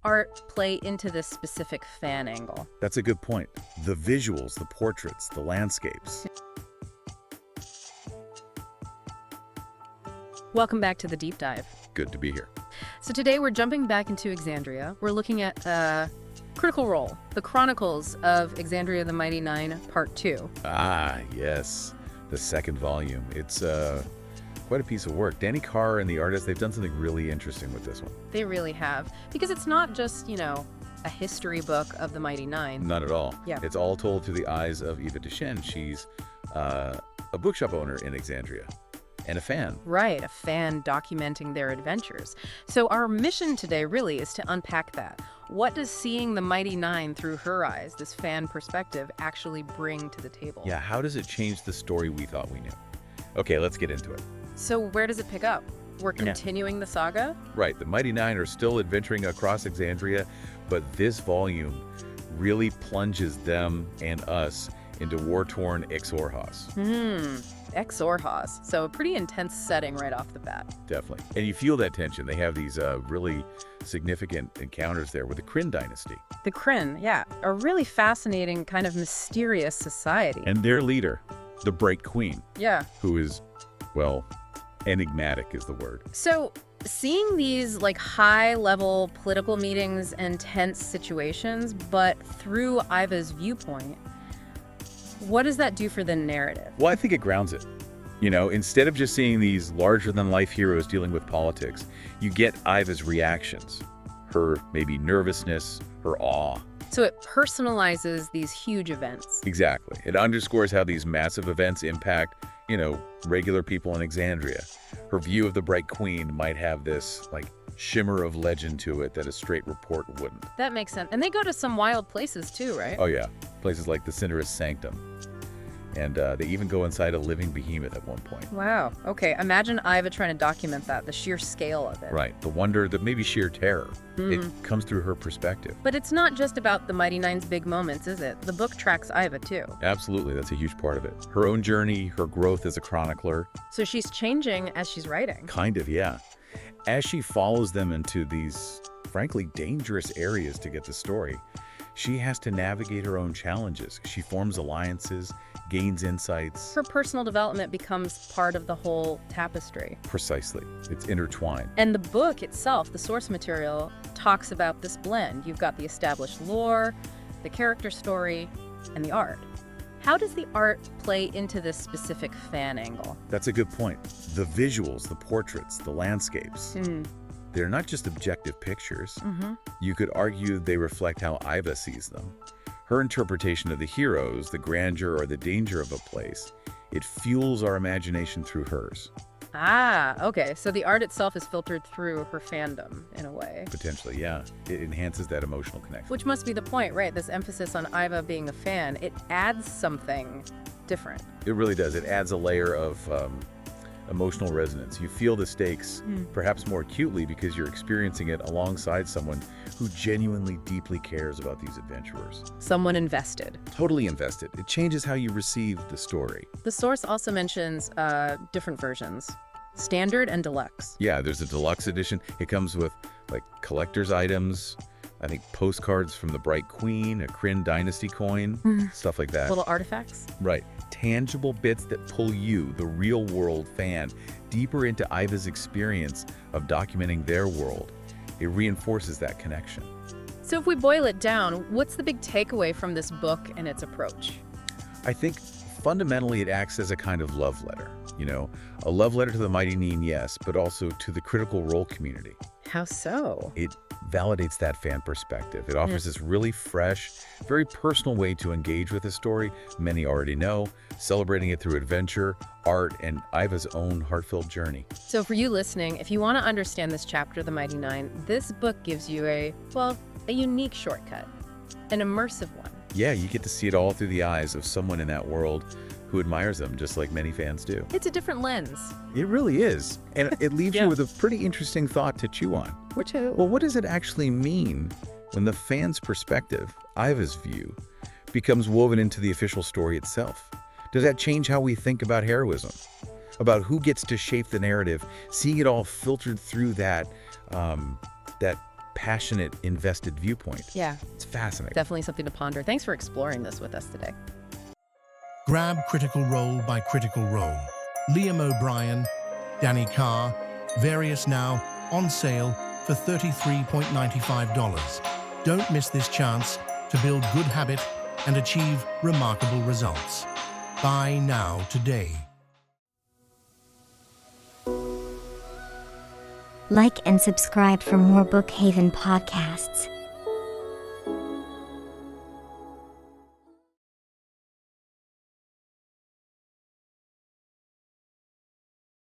art play into this specific fan angle? That's a good point. The visuals, the portraits, the landscapes. Welcome back to the deep dive. Good to be here. So today we're jumping back into Exandria. We're looking at Critical Role, the Chronicles of Exandria-The Mighty Nein Part Two. Ah, yes. The second volume. It's quite a piece of work. Dani, Carr, and the artist, they've done something really interesting with this one. They really have. Because it's not just, a history book of the Mighty Nein. Not at all. Yeah. It's all told through the eyes of Iva Deshin. She's a bookshop owner in Exandria. And a fan. Right, a fan documenting their adventures. So our mission today really is to unpack that. What does seeing the Mighty Nein through her eyes, this fan perspective, actually bring to the table? Yeah, how does it change the story we thought we knew? Okay, let's get into it. So where does it pick up? We're continuing the saga? Right, the Mighty Nein are still adventuring across Exandria, but this volume really plunges them and us into war-torn Xhorhas. Xhorhas. So a pretty intense setting right off the bat. Definitely. And you feel that tension. They have these really significant encounters there with the Kryn Dynasty. The Kryn, yeah, a really fascinating, kind of mysterious society. And their leader, the Bright Queen. Yeah. Who is, well, enigmatic is the word. So seeing these high-level political meetings and tense situations, but through Iva's viewpoint, what does that do for the narrative? Well, I think it grounds it. Instead of just seeing these larger-than-life heroes dealing with politics, you get Iva's reactions, her maybe nervousness, her awe. So it personalizes these huge events. Exactly. It underscores how these massive events impact, regular people in Exandria. Her view of the Bright Queen might have this, shimmer of legend to it that a straight report wouldn't. That makes sense. And they go to some wild places too, right? Oh, yeah. Places like the Cinderous Sanctum. And they even go inside a living behemoth at one point. Wow. Okay. Imagine Iva trying to document that, the sheer scale of it. Right. The wonder, the maybe sheer terror. It comes through her perspective. But it's not just about the Mighty Nein's big moments, is it? The book tracks Iva too. Absolutely. That's a huge part of it. Her own journey, her growth as a chronicler. So she's changing as she's writing. Kind of, yeah. As she follows them into these, frankly, dangerous areas to get the story, she has to navigate her own challenges. She forms alliances, gains insights. Her personal development becomes part of the whole tapestry. Precisely. It's intertwined. And the book itself, the source material, talks about this blend. You've got the established lore, the character story, and the art. How does the art play into this specific fan angle? That's a good point. The visuals, the portraits, the landscapes. They're not just objective pictures. You could argue they reflect how Iva sees them. Her interpretation of the heroes, the grandeur or the danger of a place, it fuels our imagination through hers. Ah, okay. So the art itself is filtered through her fandom, in a way. Potentially, yeah. It enhances that emotional connection. Which must be the point, right? This emphasis on Iva being a fan. It adds something different. It really does. It adds a layer of emotional resonance. You feel the stakes perhaps more acutely because you're experiencing it alongside someone who genuinely deeply cares about these adventurers. Someone invested. Totally invested. It changes how you receive the story. The source also mentions different versions, standard and deluxe. Yeah, there's a deluxe edition. It comes with collector's items, I think postcards from the Bright Queen, a Kryn Dynasty coin, stuff like that. Little artifacts. Right. Tangible bits that pull you, the real-world fan, deeper into Iva's experience of documenting their world. It reinforces that connection. So if we boil it down, what's the big takeaway from this book and its approach? I think fundamentally it acts as a kind of love letter. A love letter to the Mighty Nein, yes, but also to the Critical Role community. How so? It validates that fan perspective. It offers this really fresh, very personal way to engage with a story many already know, celebrating it through adventure, art, and Iva's own heartfelt journey. So for you listening, if you want to understand this chapter of the Mighty Nein, this book gives you a unique shortcut, an immersive one. Yeah, you get to see it all through the eyes of someone in that world who admires them, just like many fans do. It's a different lens. It really is. And it leaves you with a pretty interesting thought to chew on. Well, what does it actually mean when the fan's perspective, Iva's view, becomes woven into the official story itself? Does that change how we think about heroism? About who gets to shape the narrative, seeing it all filtered through that passionate, invested viewpoint. Yeah. It's fascinating. Definitely something to ponder. Thanks for exploring this with us today. Grab Critical Role by Critical Role. Liam O'Brien, Dani Carr, various now, on sale for $33.95. Don't miss this chance to build good habit and achieve remarkable results. Buy now today. Like and subscribe for more Bookhaven podcasts.